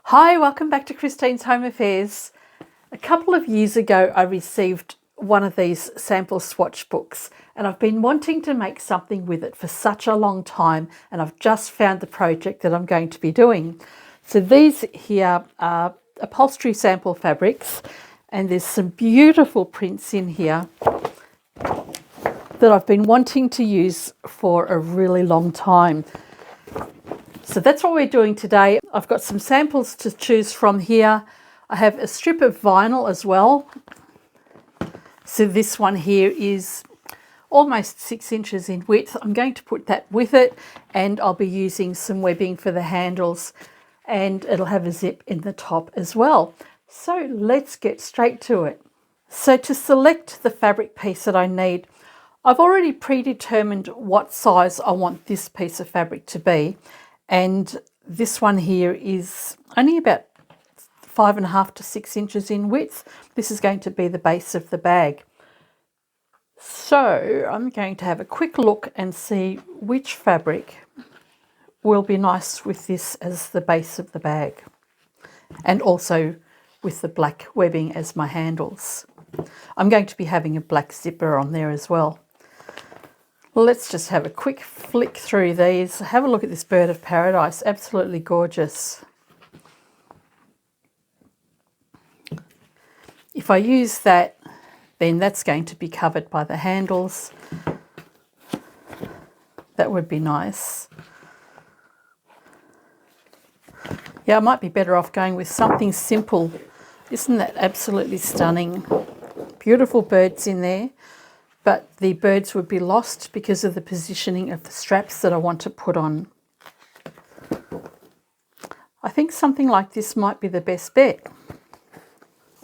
Hi, welcome back to Christine's Home Affairs. A couple of years ago I received one of these sample swatch books and I've been wanting to make something with it for such a long time, and I've just found the project that I'm going to be doing. So these here are upholstery sample fabrics, and there's some beautiful prints in here that I've been wanting to use for a really long time. So that's what we're doing today. I've got some samples to choose from here. I have a strip of vinyl as well. So this one here is almost 6 inches in width. I'm going to put that with it, and I'll be using some webbing for the handles, and it'll have a zip in the top as well. So let's get straight to it. So to select the fabric piece that I need, I've already predetermined what size I want this piece of fabric to be. And this one here is only about 5.5 to 6 inches in width. This is going to be the base of the bag. So I'm going to have a quick look and see which fabric will be nice with this as the base of the bag, and also with the black webbing as my handles. I'm going to be having a black zipper on there as well. Let's just have a quick flick through these. Have a look at this bird of paradise, absolutely gorgeous. If I use that, then that's going to be covered by the handles. That would be nice. Yeah, I might be better off going with something simple. Isn't that absolutely stunning? Beautiful birds in there, but the birds would be lost because of the positioning of the straps that I want to put on. I think something like this might be the best bet.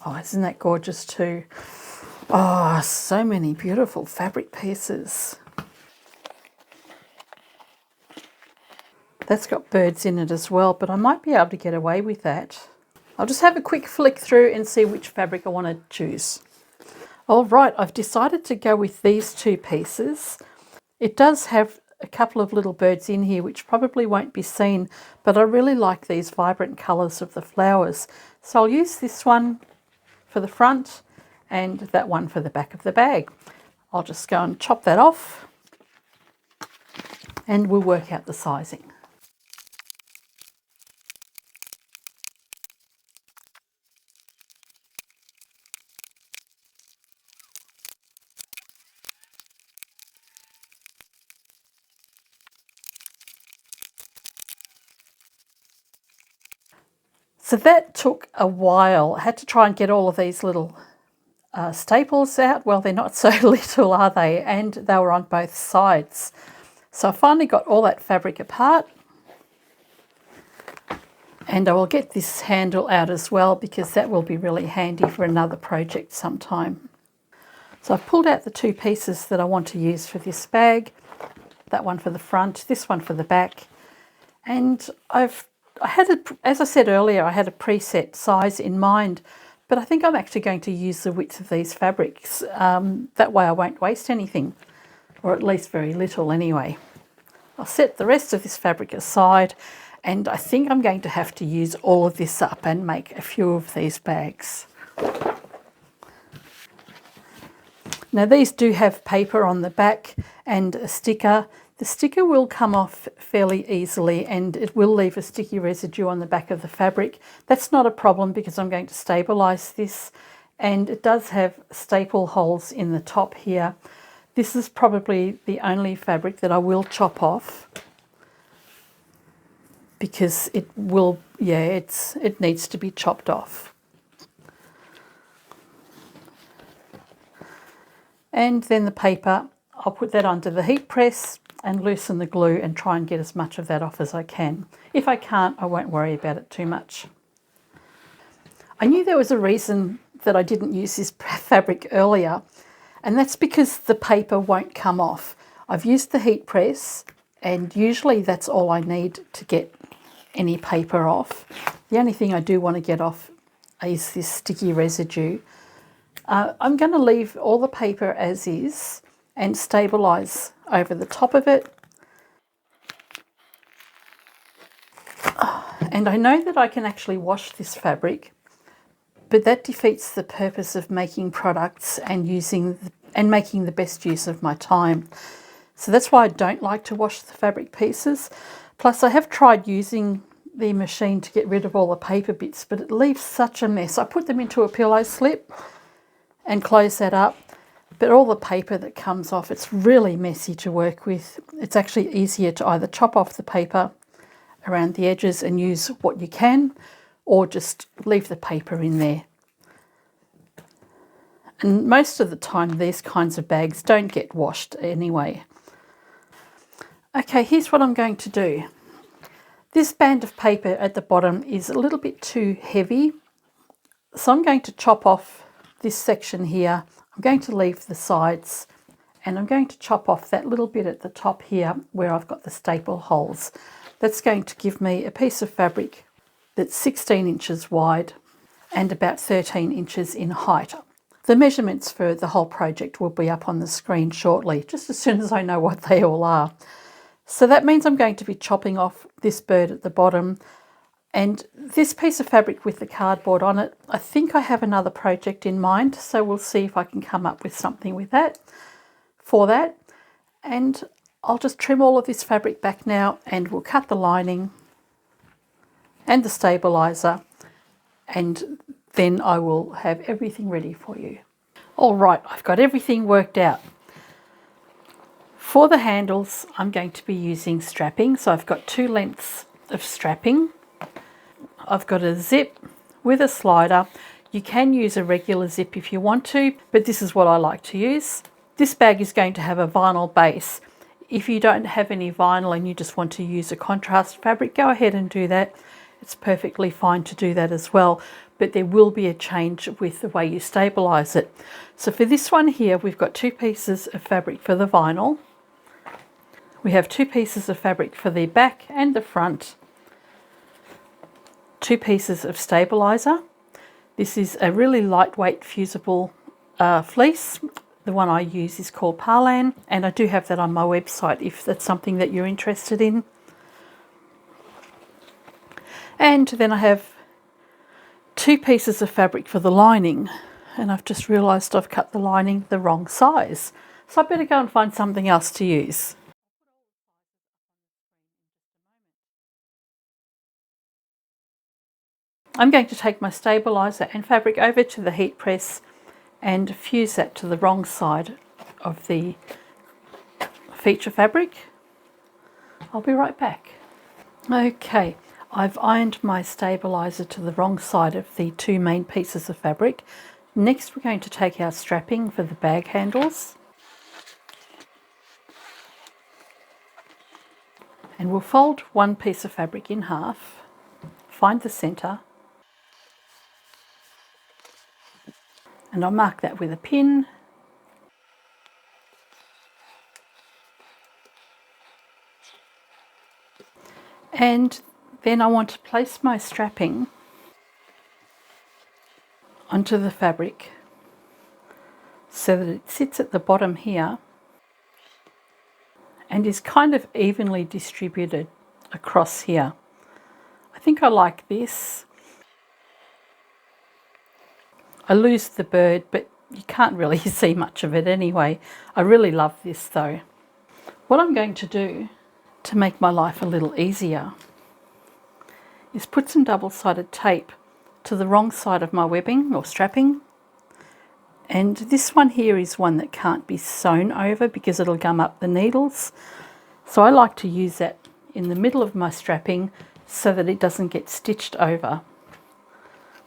Oh, isn't that gorgeous too? Oh, so many beautiful fabric pieces. That's got birds in it as well, but I might be able to get away with that. I'll just have a quick flick through and see which fabric I want to choose. All right, I've decided to go with these two pieces. It does have a couple of little birds in here which probably won't be seen, but I really like these vibrant colours of the flowers. So I'll use this one for the front and that one for the back of the bag. I'll just go and chop that off and we'll work out the sizing. So that took a while. I had to try and get all of these little staples out. Well, they're not so little, are they? And they were on both sides. So I finally got all that fabric apart. And I will get this handle out as well, because that will be really handy for another project sometime. So I've pulled out the two pieces that I want to use for this bag. That one for the front, this one for the back. And as I said earlier, I had a preset size in mind, but I think I'm actually going to use the width of these fabrics. That way I won't waste anything, or at least very little anyway. I'll set the rest of this fabric aside, and I think I'm going to have to use all of this up and make a few of these bags. Now these do have paper on the back and a sticker. The sticker will come off fairly easily and it will leave a sticky residue on the back of the fabric. That's not a problem because I'm going to stabilise this, and it does have staple holes in the top here. This is probably the only fabric that I will chop off because it needs to be chopped off. And then the paper, I'll put that under the heat press and loosen the glue and try and get as much of that off as I can. If I can't, I won't worry about it too much. I knew there was a reason that I didn't use this fabric earlier, and that's because the paper won't come off. I've used the heat press, and usually that's all I need to get any paper off. The only thing I do want to get off is this sticky residue. I'm going to leave all the paper as is and stabilise over the top of it. And I know that I can actually wash this fabric, but that defeats the purpose of making products and making the best use of my time. So that's why I don't like to wash the fabric pieces. Plus, I have tried using the machine to get rid of all the paper bits, but it leaves such a mess. I put them into a pillow slip and close that up, but all the paper that comes off, it's really messy to work with. It's actually easier to either chop off the paper around the edges and use what you can, or just leave the paper in there. And most of the time these kinds of bags don't get washed anyway. Okay, here's what I'm going to do. This band of paper at the bottom is a little bit too heavy, so I'm going to chop off this section here. I'm going to leave the sides, and I'm going to chop off that little bit at the top here where I've got the staple holes. That's going to give me a piece of fabric that's 16 inches wide and about 13 inches in height. The measurements for the whole project will be up on the screen shortly, just as soon as I know what they all are. So that means I'm going to be chopping off this bird at the bottom, and this piece of fabric with the cardboard on it. I think I have another project in mind, so we'll see if I can come up with something with that, for that. And I'll just trim all of this fabric back now, and we'll cut the lining and the stabilizer, and then I will have everything ready for you. All right, I've got everything worked out. For the handles, I'm going to be using strapping. So I've got 2 lengths of strapping. I've got a zip with a slider. You can use a regular zip if you want to, but this is what I like to use. This bag is going to have a vinyl base. If you don't have any vinyl and you just want to use a contrast fabric, go ahead and do that. It's perfectly fine to do that as well, but there will be a change with the way you stabilize it. So for this one here, we've got 2 pieces of fabric for the vinyl. We have 2 pieces of fabric for the back and the front, 2 pieces of stabilizer. This is a really lightweight fusible fleece. The one I use is called Parlan, and I do have that on my website if that's something that you're interested in. And then I have 2 pieces of fabric for the lining, and I've just realised I've cut the lining the wrong size, so I better go and find something else to use. I'm going to take my stabilizer and fabric over to the heat press and fuse that to the wrong side of the feature fabric. I'll be right back. Okay, I've ironed my stabilizer to the wrong side of the 2 main pieces of fabric. Next, we're going to take our strapping for the bag handles, and we'll fold 1 piece of fabric in half, find the center, and I'll mark that with a pin. And then I want to place my strapping onto the fabric so that it sits at the bottom here and is kind of evenly distributed across here. I think I like this. I lose the bird, but you can't really see much of it anyway. I really love this though. What I'm going to do to make my life a little easier is put some double-sided tape to the wrong side of my webbing or strapping. And this one here is one that can't be sewn over because it'll gum up the needles. So I like to use that in the middle of my strapping so that it doesn't get stitched over.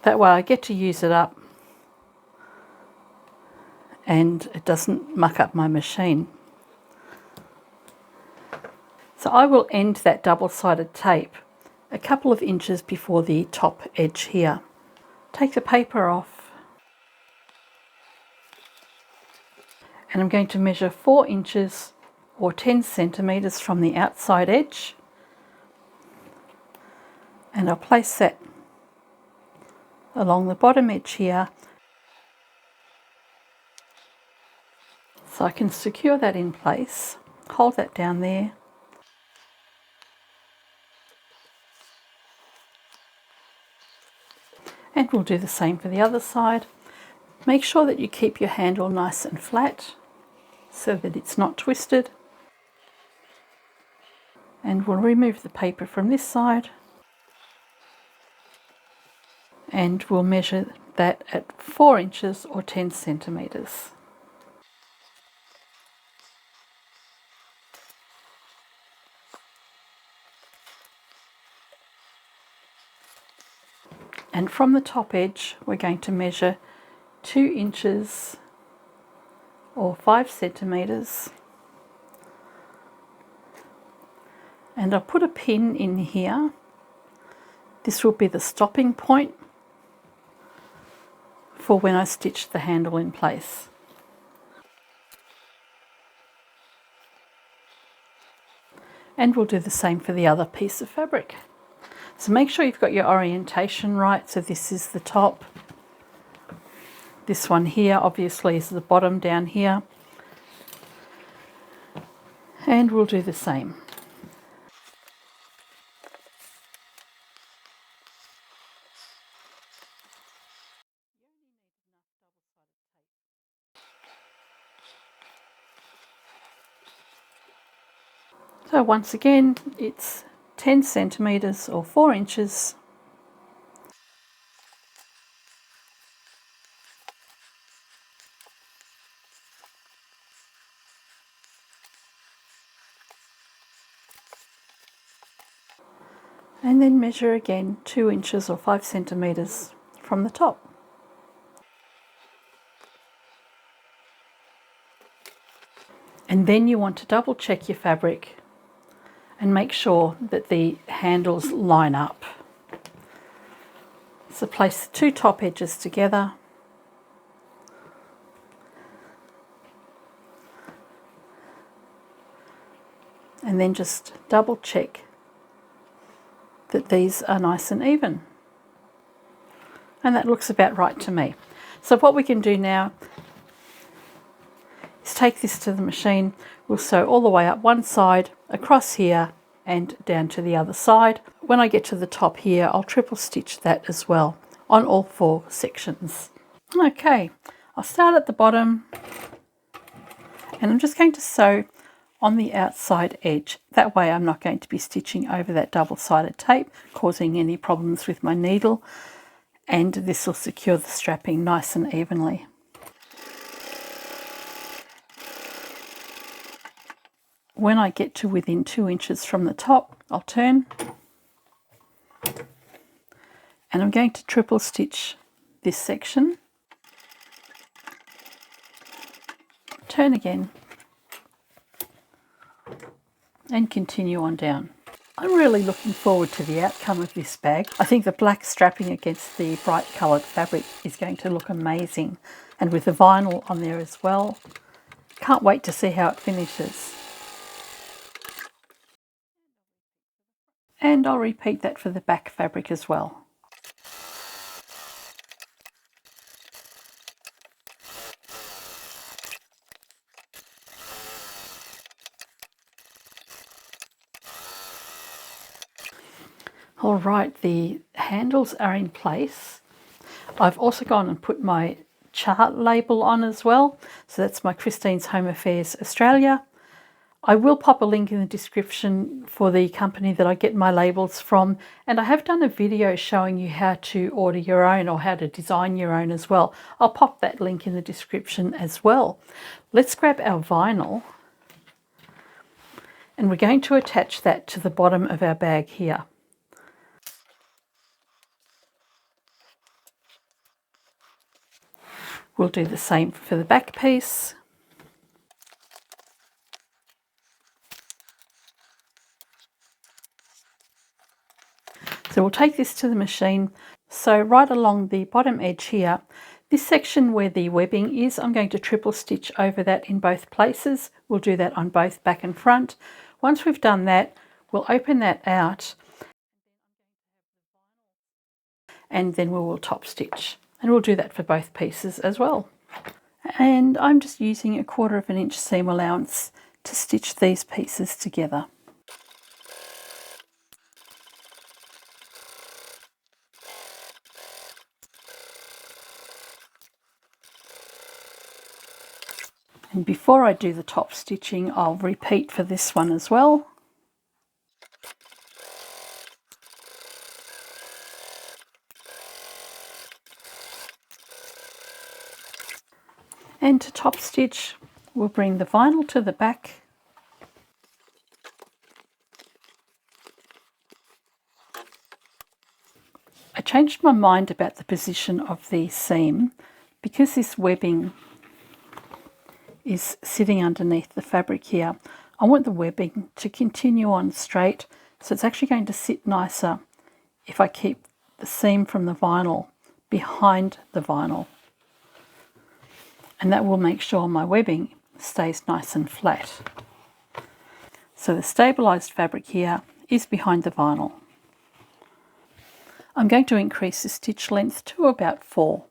That way I get to use it up and it doesn't muck up my machine. So I will end that double-sided tape a couple of inches before the top edge here. Take the paper off, and I'm going to measure 4 inches or 10 centimetres from the outside edge, and I'll place that along the bottom edge here so I can secure that in place, hold that down there, And we'll do the same for the other side. Make sure that you keep your handle nice and flat so that it's not twisted. And we'll remove the paper from this side. And we'll measure that at 4 inches or 10 centimetres. And from the top edge, we're going to measure 2 inches or 5 centimetres. And I'll put a pin in here. This will be the stopping point for when I stitch the handle in place. And we'll do the same for the other piece of fabric. So make sure you've got your orientation right. So this is the top. This one here obviously is the bottom down here. And we'll do the same. So once again, it's 10 centimetres or 4 inches. And then measure again 2 inches or 5 centimetres from the top. And then you want to double check your fabric and make sure that the handles line up. So place the two top edges together. And then just double check that these are nice and even. And that looks about right to me. So what we can do now is take this to the machine. We'll sew all the way up one side, across here, and down to the other side. When I get to the top here, I'll triple stitch that as well on all 4 sections. Okay, I'll start at the bottom, and I'm just going to sew on the outside edge. That way I'm not going to be stitching over that double-sided tape, causing any problems with my needle, and this will secure the strapping nice and evenly. When I get to within 2 inches from the top, I'll turn, and I'm going to triple stitch this section, turn again, and continue on down. I'm really looking forward to the outcome of this bag. I think the black strapping against the bright coloured fabric is going to look amazing, and with the vinyl on there as well. Can't wait to see how it finishes. And I'll repeat that for the back fabric as well. All right, the handles are in place. I've also gone and put my chart label on as well. So that's my Christine's Home Affairs Australia. I will pop a link in the description for the company that I get my labels from, and I have done a video showing you how to order your own or how to design your own as well. I'll pop that link in the description as well. Let's grab our vinyl, and we're going to attach that to the bottom of our bag here. We'll do the same for the back piece. So we'll take this to the machine. So right along the bottom edge here, this section where the webbing is, I'm going to triple stitch over that in both places. We'll do that on both back and front. Once we've done that, we'll open that out, and then we will top stitch. And we'll do that for both pieces as well. And I'm just using 1/4 inch seam allowance to stitch these pieces together. And before I do the top stitching, I'll repeat for this one as well. And to top stitch, we'll bring the vinyl to the back. I changed my mind about the position of the seam because this webbing is sitting underneath the fabric here. I want the webbing to continue on straight, so it's actually going to sit nicer if I keep the seam from the vinyl behind the vinyl. And that will make sure my webbing stays nice and flat. So the stabilised fabric here is behind the vinyl. I'm going to increase the stitch length to about 4.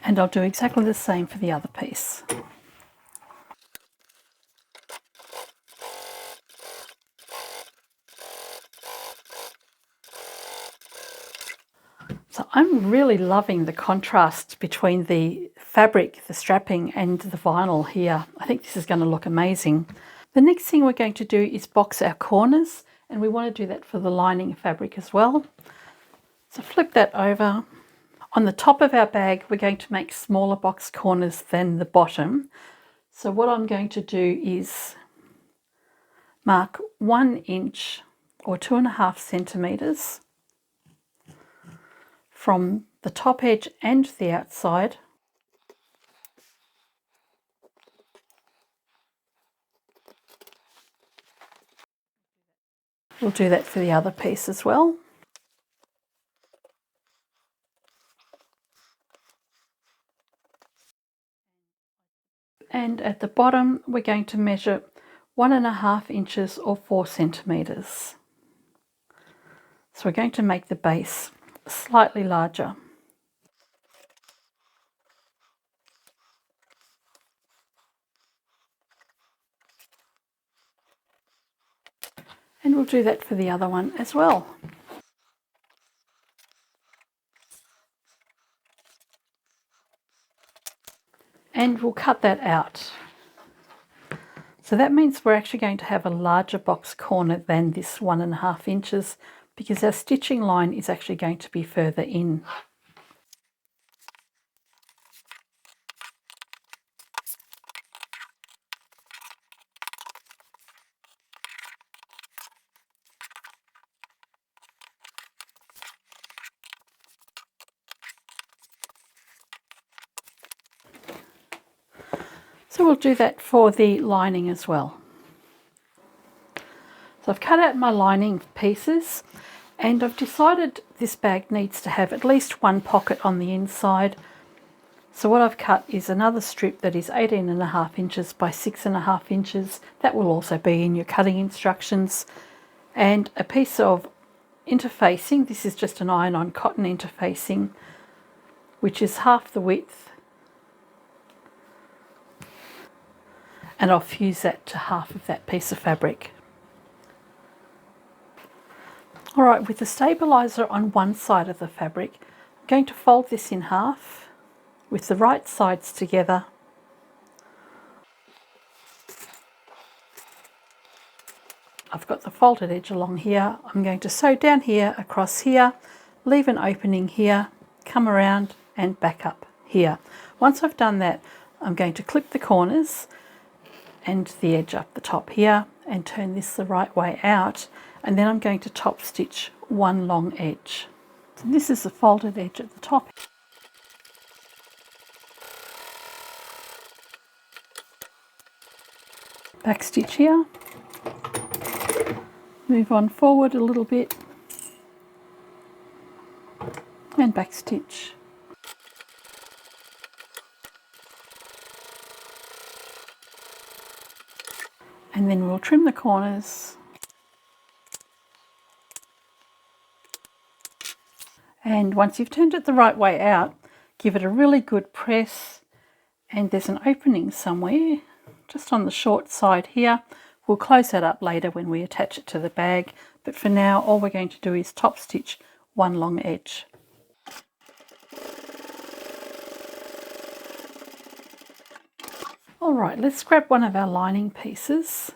And I'll do exactly the same for the other piece. So I'm really loving the contrast between the fabric, the strapping, and the vinyl here. I think this is going to look amazing. The next thing we're going to do is box our corners, and we want to do that for the lining fabric as well. So flip that over. On the top of our bag, we're going to make smaller box corners than the bottom. So what I'm going to do is mark 1 inch or 2.5 centimetres from the top edge and the outside. We'll do that for the other piece as well. And at the bottom, we're going to measure 1.5 inches or 4 centimetres. So we're going to make the base slightly larger. And we'll do that for the other one as well. And we'll cut that out. So that means we're actually going to have a larger box corner than this 1.5 inches because our stitching line is actually going to be further in. So we'll do that for the lining as well. So I've cut out my lining pieces, and I've decided this bag needs to have at least one pocket on the inside. So what I've cut is another strip that is 18.5 inches by 6.5 inches. That will also be in your cutting instructions. And a piece of interfacing. This is just an iron-on cotton interfacing, which is half the width. And I'll fuse that to half of that piece of fabric. All right, with the stabilizer on one side of the fabric, I'm going to fold this in half with the right sides together. I've got the folded edge along here. I'm going to sew down here, across here, leave an opening here, come around and back up here. Once I've done that, I'm going to clip the corners and the edge up the top here and turn this the right way out, and then I'm going to top stitch one long edge. So this is the folded edge at the top. Back stitch here, move on forward a little bit and back stitch. And then we'll trim the corners. And once you've turned it the right way out, give it a really good press, and there's an opening somewhere just on the short side here We'll close that up later when we attach it to the bag, but for now all we're going to do is top stitch one long edge. Alright, let's grab one of our lining pieces.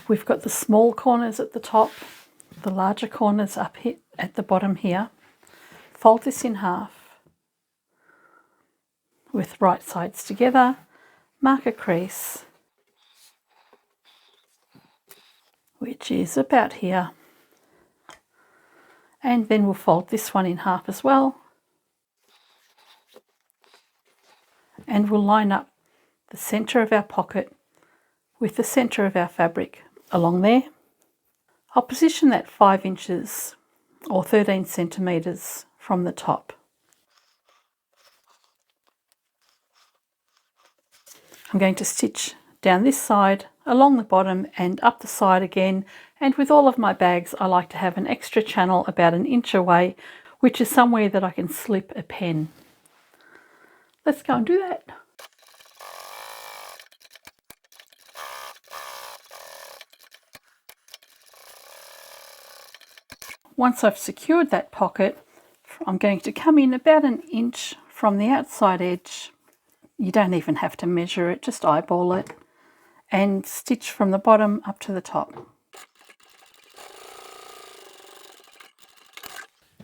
We've got the small corners at the top, the larger corners up here at the bottom here. Fold this in half with right sides together, mark a crease, which is about here, and then we'll fold this one in half as well, and we'll line up the centre of our pocket with the centre of our fabric along there. I'll position that 5 inches or 13 centimetres from the top. I'm going to stitch down this side, along the bottom and up the side again, and with all of my bags I like to have an extra channel about 1 inch away, which is somewhere that I can slip a pen. Let's go and do that. Once I've secured that pocket, I'm going to come in about 1 inch from the outside edge. You don't even have to measure it, just eyeball it, and stitch from the bottom up to the top.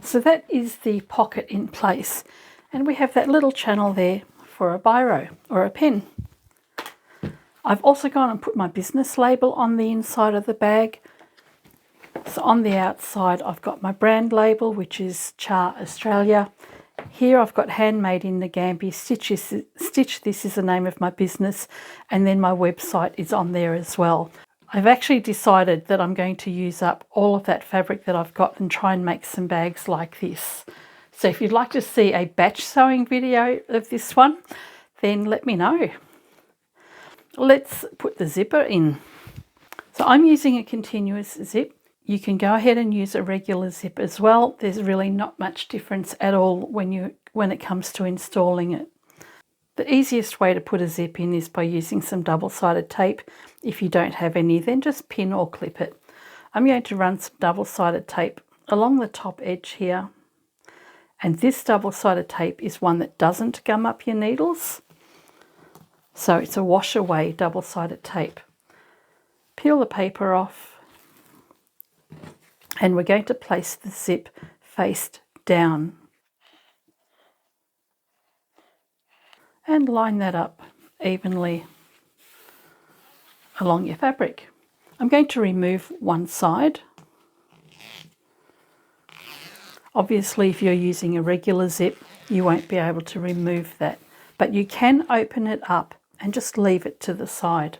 So that is the pocket in place, and we have that little channel there for a biro or a pen. I've also gone and put my business label on the inside of the bag. So on the outside I've got my brand label, which is Char Australia. Here I've got Handmade in Nagambie, Stitch This is the name of my business, and then my website is on there as well. I've actually decided that I'm going to use up all of that fabric that I've got and try and make some bags like this. So if you'd like to see a batch sewing video of this one, then let me know. Let's put the zipper in. So I'm using a continuous zip. You can go ahead and use a regular zip as well. There's really not much difference at all when it comes to installing it. The easiest way to put a zip in is by using some double-sided tape. If you don't have any, then just pin or clip it. I'm going to run some double-sided tape along the top edge here. And this double-sided tape is one that doesn't gum up your needles. So it's a wash away double-sided tape. Peel the paper off. And we're going to place the zip face down and line that up evenly along your fabric. I'm going to remove one side. Obviously, if you're using a regular zip, you won't be able to remove that, but you can open it up and just leave it to the side.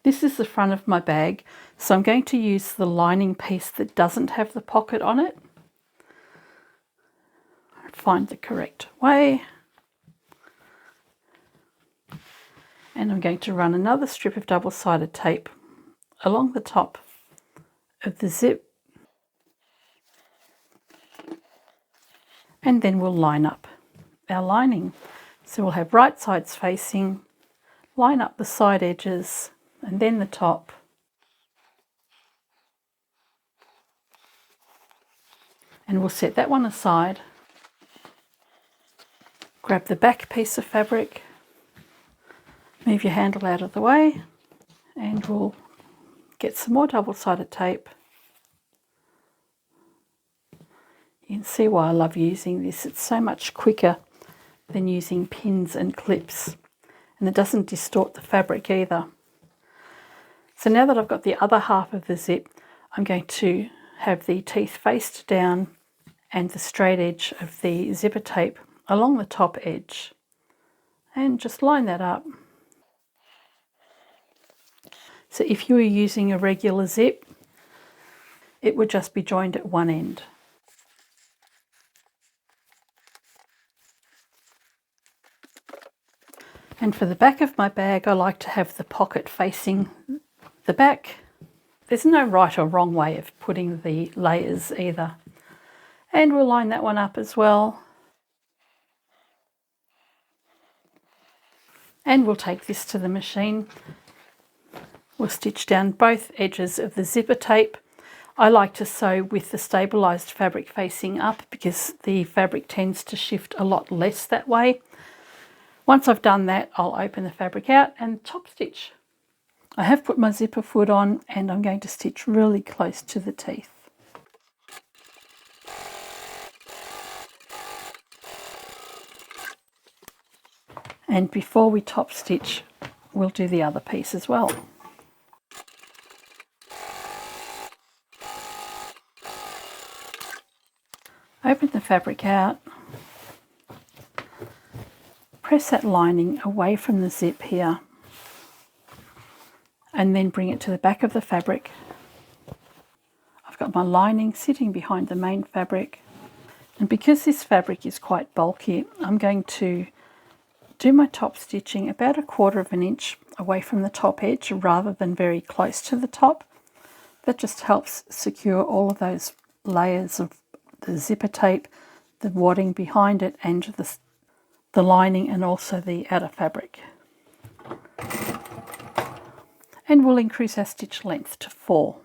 This is the front of my bag, so I'm going to use the lining piece that doesn't have the pocket on it. Find the correct way. And I'm going to run another strip of double-sided tape along the top of the zip. And then we'll line up our lining. So we'll have right sides facing, line up the side edges, and then the top. And we'll set that one aside. Grab the back piece of fabric, move your handle out of the way, and we'll get some more double-sided tape. You can see why I love using this. It's so much quicker than using pins and clips, and it doesn't distort the fabric either. So now that I've got the other half of the zip, I'm going to have the teeth faced down and the straight edge of the zipper tape along the top edge, and just line that up. So if you were using a regular zip, it would just be joined at one end. And for the back of my bag, I like to have the pocket facing the back. There's no right or wrong way of putting the layers either. And we'll line that one up as well. And we'll take this to the machine. We'll stitch down both edges of the zipper tape. I like to sew with the stabilised fabric facing up because the fabric tends to shift a lot less that way. Once I've done that, I'll open the fabric out and top stitch. I have put my zipper foot on and I'm going to stitch really close to the teeth. And before we top stitch, we'll do the other piece as well. Open the fabric out, press that lining away from the zip here, and then bring it to the back of the fabric. I've got my lining sitting behind the main fabric, and because this fabric is quite bulky, I'm going to do my top stitching about 1/4 of an inch away from the top edge rather than very close to the top. That just helps secure all of those layers of the zipper tape, the wadding behind it, and the lining, and also the outer fabric. And we'll increase our stitch length to 4.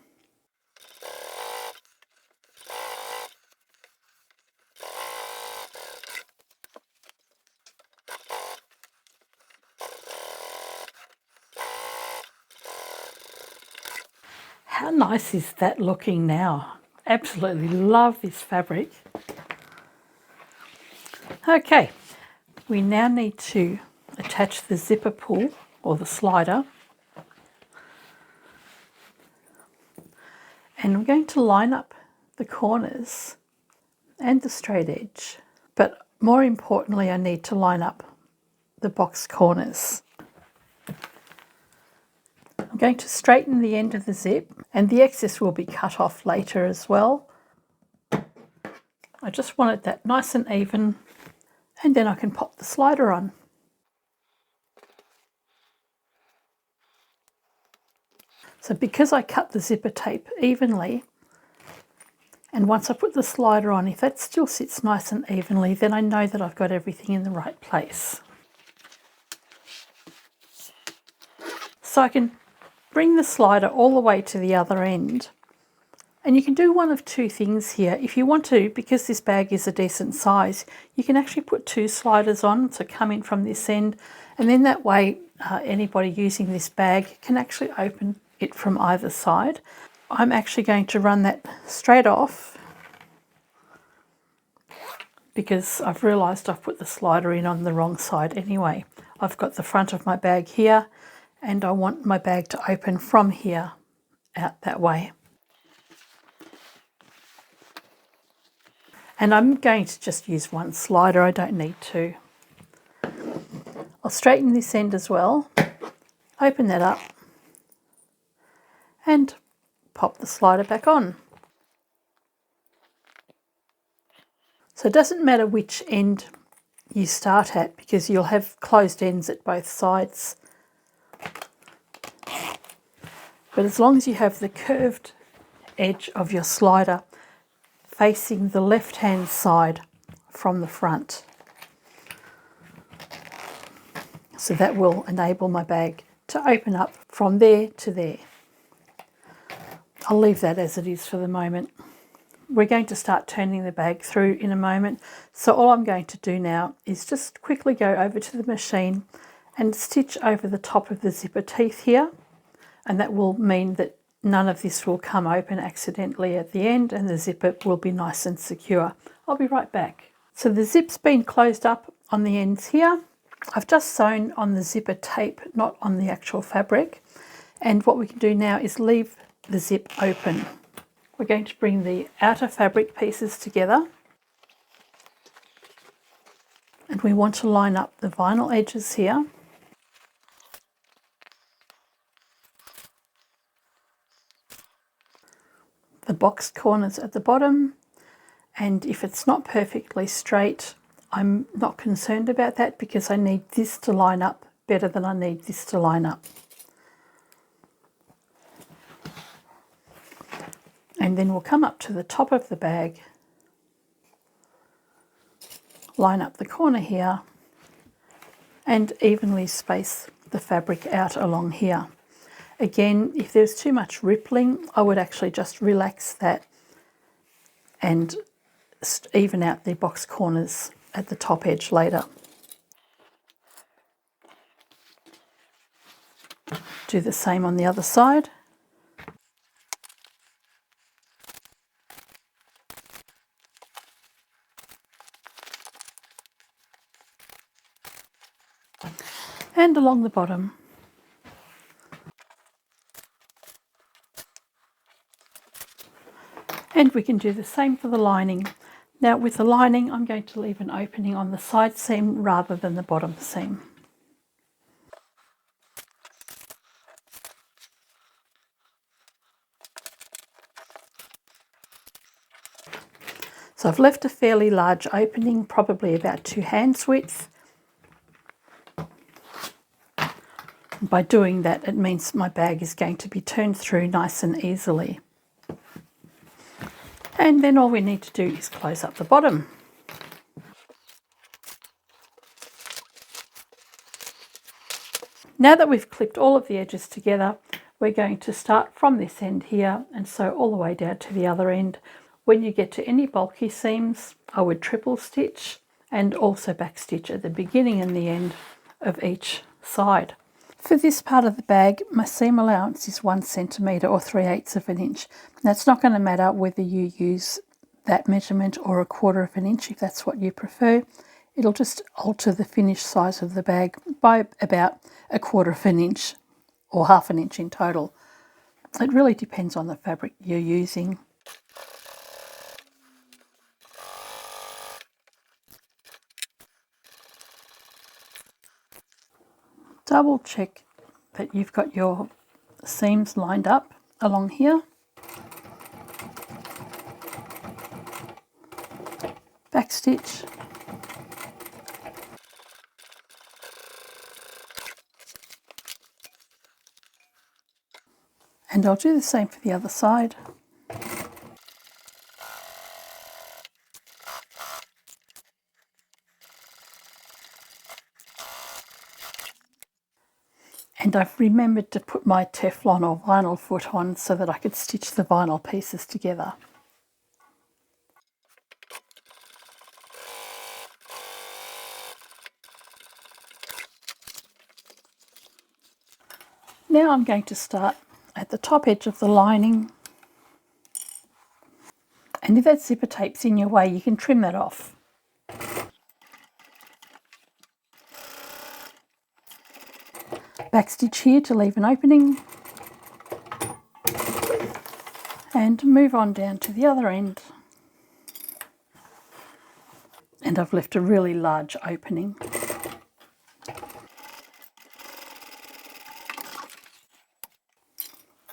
How nice is that looking now? Absolutely love this fabric. Okay, we now need to attach the zipper pull or the slider, and I'm going to line up the corners and the straight edge, but more importantly I need to line up the box corners. I'm going to straighten the end of the zip, and the excess will be cut off later as well. I just want it that nice and even, and then I can pop the slider on. So because I cut the zipper tape evenly, and once I put the slider on, if that still sits nice and evenly, then I know that I've got everything in the right place. So I can bring the slider all the way to the other end. And you can do one of 2 things here. If you want to, because this bag is a decent size, you can actually put 2 sliders on to come in from this end, and then that way anybody using this bag can actually open it from either side. I'm actually going to run that straight off because I've realised I've put the slider in on the wrong side anyway. I've got the front of my bag here, and I want my bag to open from here out that way. And I'm going to just use 1 slider, I don't need 2. I'll straighten this end as well, open that up, and pop the slider back on. So it doesn't matter which end you start at because you'll have closed ends at both sides. But as long as you have the curved edge of your slider facing the left-hand side from the front. So that will enable my bag to open up from there to there. I'll leave that as it is for the moment. We're going to start turning the bag through in a moment. So all I'm going to do now is just quickly go over to the machine and stitch over the top of the zipper teeth here. And that will mean that none of this will come open accidentally at the end, and the zipper will be nice and secure. I'll be right back. So the zip's been closed up on the ends here. I've just sewn on the zipper tape, not on the actual fabric. And what we can do now is leave the zip open. We're going to bring the outer fabric pieces together. And we want to line up the vinyl edges here. The boxed corners at the bottom, and if it's not perfectly straight, I'm not concerned about that because I need this to line up better than I need this to line up. And then we'll come up to the top of the bag, line up the corner here, and evenly space the fabric out along here. Again, if there's too much rippling, I would actually just relax that and even out the box corners at the top edge later. Do the same on the other side. And along the bottom. And we can do the same for the lining. Now with the lining, I'm going to leave an opening on the side seam rather than the bottom seam. So I've left a fairly large opening, probably about 2 hands width. By doing that, it means my bag is going to be turned through nice and easily. And then all we need to do is close up the bottom. Now that we've clipped all of the edges together, we're going to start from this end here and sew all the way down to the other end. When you get to any bulky seams, I would triple stitch and also backstitch at the beginning and the end of each side. For this part of the bag, my seam allowance is 1 centimetre or 3/8 of an inch. Now it's not going to matter whether you use that measurement or 1/4 of an inch if that's what you prefer. It'll just alter the finished size of the bag by about 1/4 of an inch or 1/2 an inch in total. It really depends on the fabric you're using. Double check that you've got your seams lined up along here. Backstitch. And I'll do the same for the other side. And I've remembered to put my Teflon or vinyl foot on so that I could stitch the vinyl pieces together. Now I'm going to start at the top edge of the lining. And if that zipper tape's in your way, you can trim that off. Backstitch here to leave an opening. And move on down to the other end. And I've left a really large opening.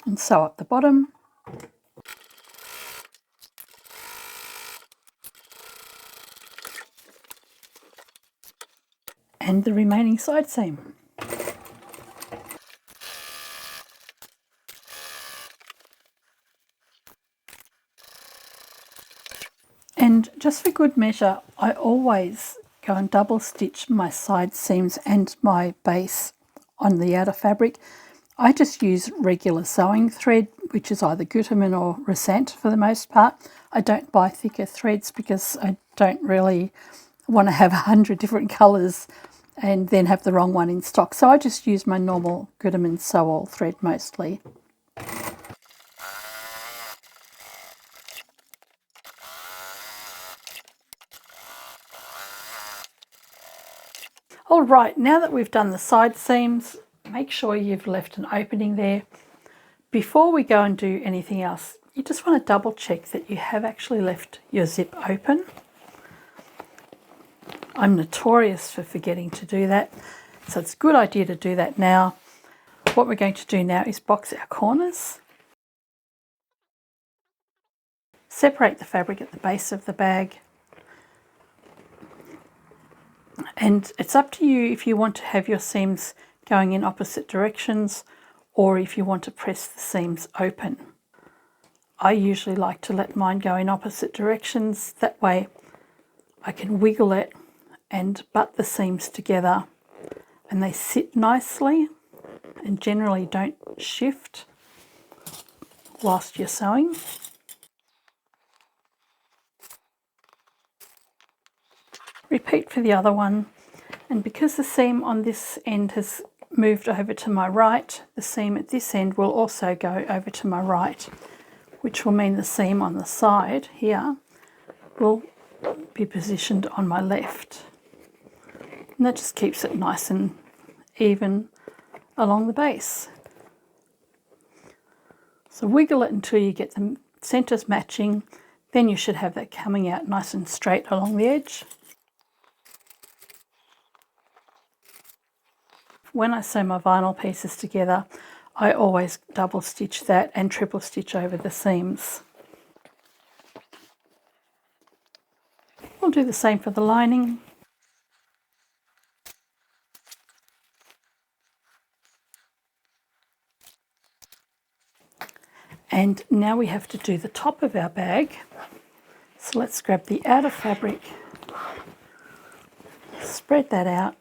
And sew up the bottom. And the remaining side seam. And just for good measure, I always go and double stitch my side seams and my base on the outer fabric. I just use regular sewing thread, which is either Gutermann or Resent for the most part. I don't buy thicker threads because I don't really want to have 100 different colours and then have the wrong one in stock. So I just use my normal Gutermann sew-all thread mostly. All right, now that we've done the side seams, make sure you've left an opening there. Before we go and do anything else, you just want to double check that you have actually left your zip open. I'm notorious for forgetting to do that, so it's a good idea to do that now. What we're going to do now is box our corners. Separate the fabric at the base of the bag. And it's up to you if you want to have your seams going in opposite directions or if you want to press the seams open. I usually like to let mine go in opposite directions. That way I can wiggle it and butt the seams together and they sit nicely and generally don't shift whilst you're sewing. Repeat for the other one, and because the seam on this end has moved over to my right, the seam at this end will also go over to my right, which will mean the seam on the side here will be positioned on my left. And that just keeps it nice and even along the base. So wiggle it until you get the centres matching, then you should have that coming out nice and straight along the edge. When I sew my vinyl pieces together, I always double stitch that and triple stitch over the seams. We'll do the same for the lining. And now we have to do the top of our bag. So let's grab the outer fabric, spread that out.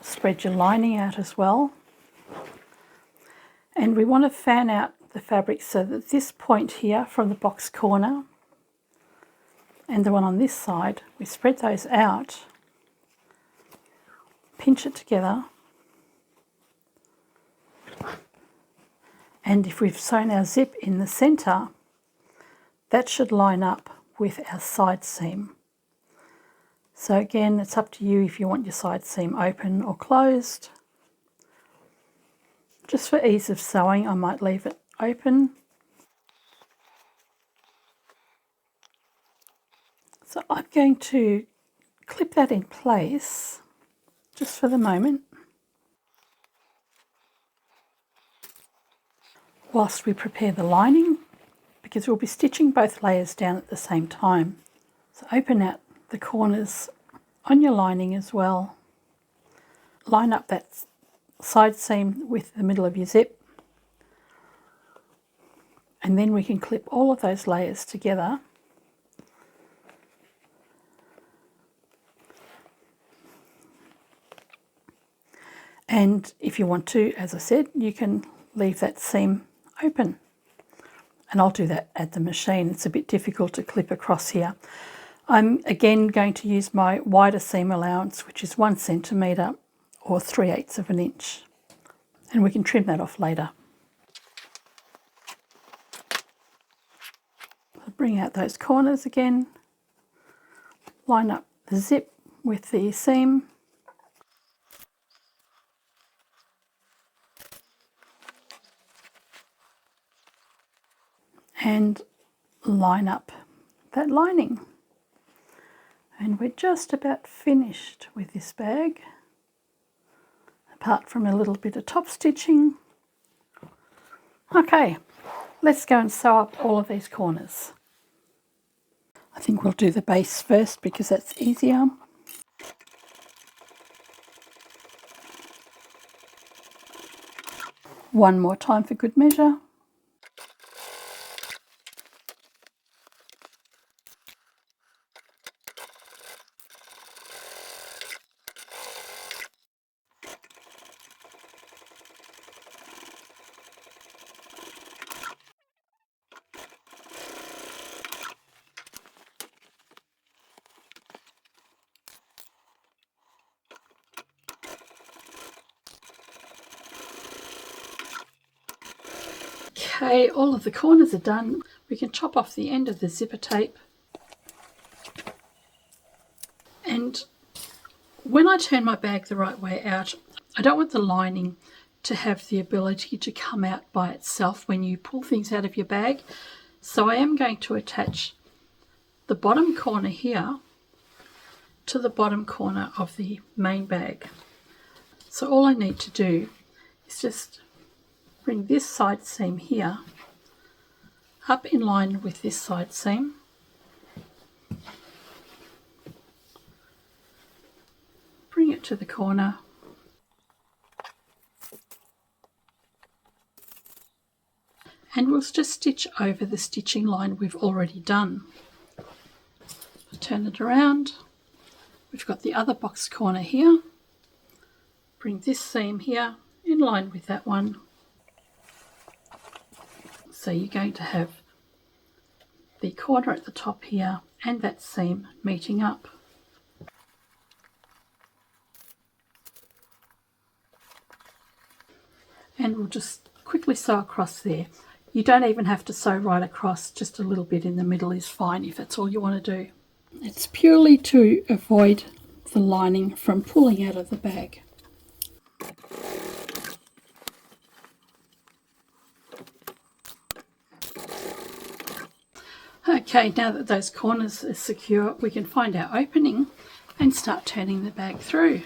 Spread your lining out as well. And we want to fan out the fabric so that this point here from the box corner and the one on this side, we spread those out, pinch it together, and if we've sewn our zip in the centre, that should line up with our side seam. So again, it's up to you if you want your side seam open or closed. Just for ease of sewing, I might leave it open. So I'm going to clip that in place just for the moment whilst we prepare the lining, because we'll be stitching both layers down at the same time. So open out the corners on your lining as well. Line up that side seam with the middle of your zip, and then we can clip all of those layers together. And if you want to, as I said, you can leave that seam open. And I'll do that at the machine. It's a bit difficult to clip across here. I'm again going to use my wider seam allowance, which is 1 centimetre or 3/8 of an inch. And we can trim that off later. I'll bring out those corners again, line up the zip with the seam, and line up that lining. And we're just about finished with this bag, apart from a little bit of top stitching. Okay, let's go and sew up all of these corners. I think we'll do the base first because that's easier. One more time for good measure. Okay, all of the corners are done. We can chop off the end of the zipper tape. And when I turn my bag the right way out, I don't want the lining to have the ability to come out by itself when you pull things out of your bag. So I am going to attach the bottom corner here to the bottom corner of the main bag. So all I need to do is just bring this side seam here up in line with this side seam, bring it to the corner, and we'll just stitch over the stitching line we've already done. Turn it around We've got the other box corner here. Bring this seam here in line with that one. So you're going to have the corner at the top here and that seam meeting up. And we'll just quickly sew across there. You don't even have to sew right across, just a little bit in the middle is fine if that's all you want to do. It's purely to avoid the lining from pulling out of the bag. Okay, now that those corners are secure, we can find our opening and start turning the bag through.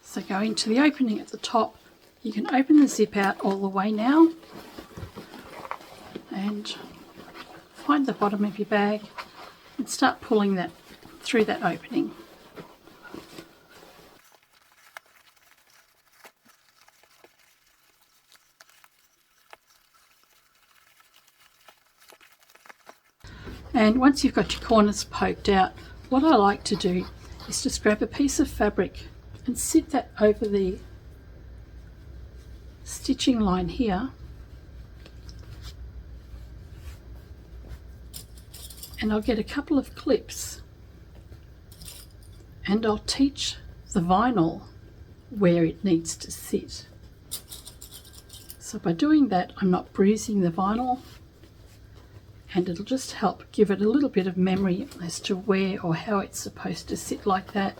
So go into the opening at the top. You can open the zip out all the way now and find the bottom of your bag and start pulling that through that opening. And once you've got your corners poked out, what I like to do is just grab a piece of fabric and sit that over the stitching line here, and I'll get a couple of clips and I'll teach the vinyl where it needs to sit. So by doing that, I'm not bruising the vinyl, and it'll just help give it a little bit of memory as to where or how it's supposed to sit like that.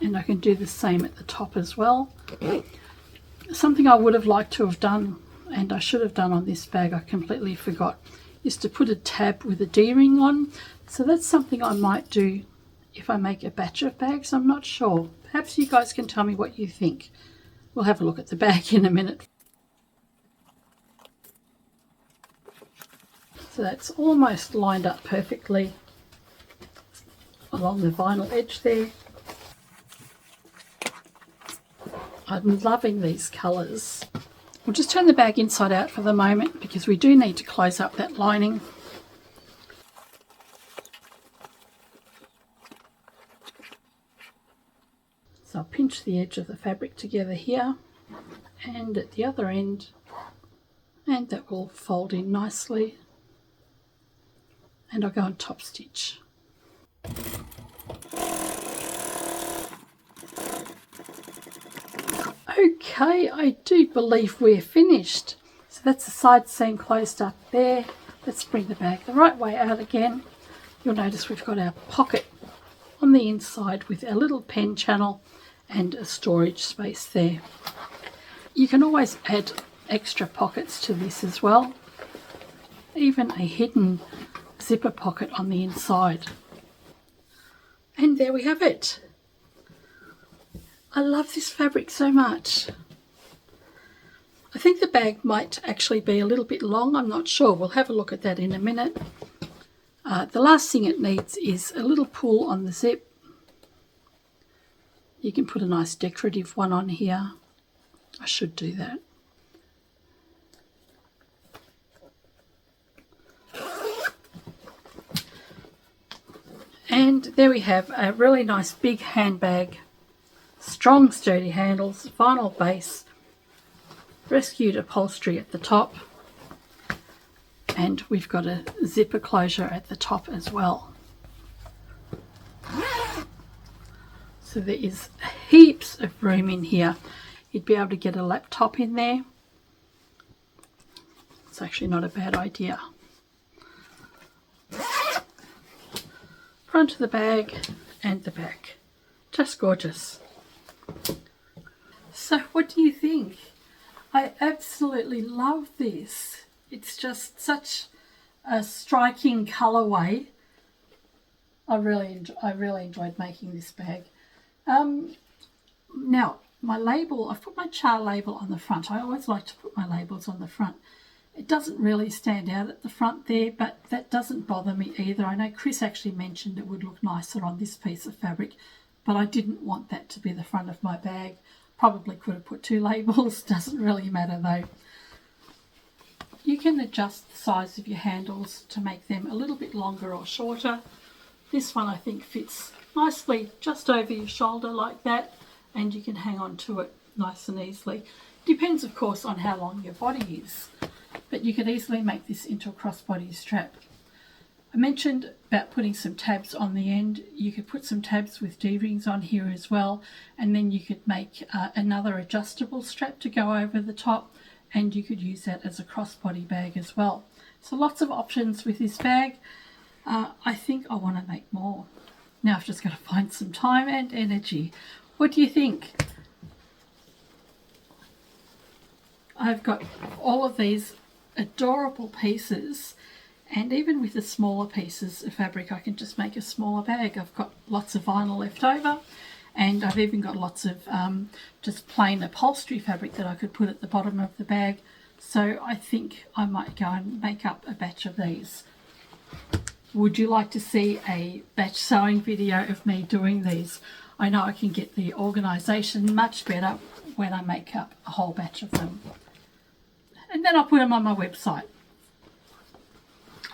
And I can do the same at the top as well. Something I would have liked to have done, and I should have done on this bag, I completely forgot, is to put a tab with a D-ring on. So that's something I might do if I make a batch of bags. I'm not sure. Perhaps you guys can tell me what you think. We'll have a look at the bag in a minute. So that's almost lined up perfectly along the vinyl edge there. I'm loving these colours. We'll just turn the bag inside out for the moment because we do need to close up that lining. So I'll pinch the edge of the fabric together here and at the other end, and that will fold in nicely, and I'll go and top stitch. Okay, I do believe we're finished. So that's the side seam closed up there. Let's bring the bag the right way out again. You'll notice we've got our pocket on the inside with our little pen channel and a storage space there. You can always add extra pockets to this as well, even a hidden zipper pocket on the inside. And there we have it. I love this fabric so much. I think the bag might actually be a little bit long, I'm not sure. We'll have a look at that in a minute. The last thing it needs is a little pull on the zip. You can put a nice decorative one on here. I should do that. And there we have a really nice big handbag. Strong sturdy handles, vinyl base, rescued upholstery at the top, and we've got a zipper closure at the top as well. So there is heaps of room in here. You'd be able to get a laptop in there. It's actually not a bad idea. Front of the bag and the back. Just gorgeous. So what do you think? I absolutely love this. It's just such a striking colourway. I really enjoyed making this bag. Now my label, I've put my char label on the front. I always like to put my labels on the front. It doesn't really stand out at the front there, but that doesn't bother me either. I know Chris actually mentioned it would look nicer on this piece of fabric, but I didn't want that to be the front of my bag. Probably could have put two labels, doesn't really matter though. you can adjust the size of your handles to make them a little bit longer or shorter. This one I think fits nicely just over your shoulder like that, and you can hang on to it nice and easily. Depends of course on how long your body is, but you could easily make this into a crossbody strap. I mentioned about putting some tabs on the end. You could put some tabs with D-rings on here as well, and then you could make another adjustable strap to go over the top, and you could use that as a crossbody bag as well. So lots of options with this bag. I think I want to make more. Now I've just got to find some time and energy. What do you think? I've got all of these adorable pieces, and even with the smaller pieces of fabric I can just make a smaller bag. I've got lots of vinyl left over, and I've even got lots of just plain upholstery fabric that I could put at the bottom of the bag. So I think I might go and make up a batch of these. Would you like to see a batch sewing video of me doing these? I know I can get the organisation much better when I make up a whole batch of them. And then I'll put them on my website.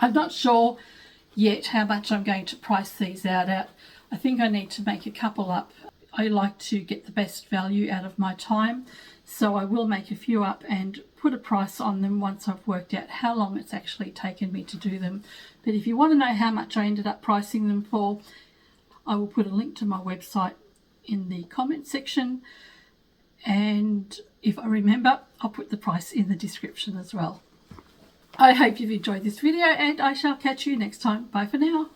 I'm not sure yet how much I'm going to price these out at. I think I need to make a couple up. I like to get the best value out of my time, so I will make a few up and put a price on them once I've worked out how long it's actually taken me to do them. But if you want to know how much I ended up pricing them for, I will put a link to my website in the comment section, and if I remember, I'll put the price in the description as well. I hope you've enjoyed this video, and I shall catch you next time. Bye for now.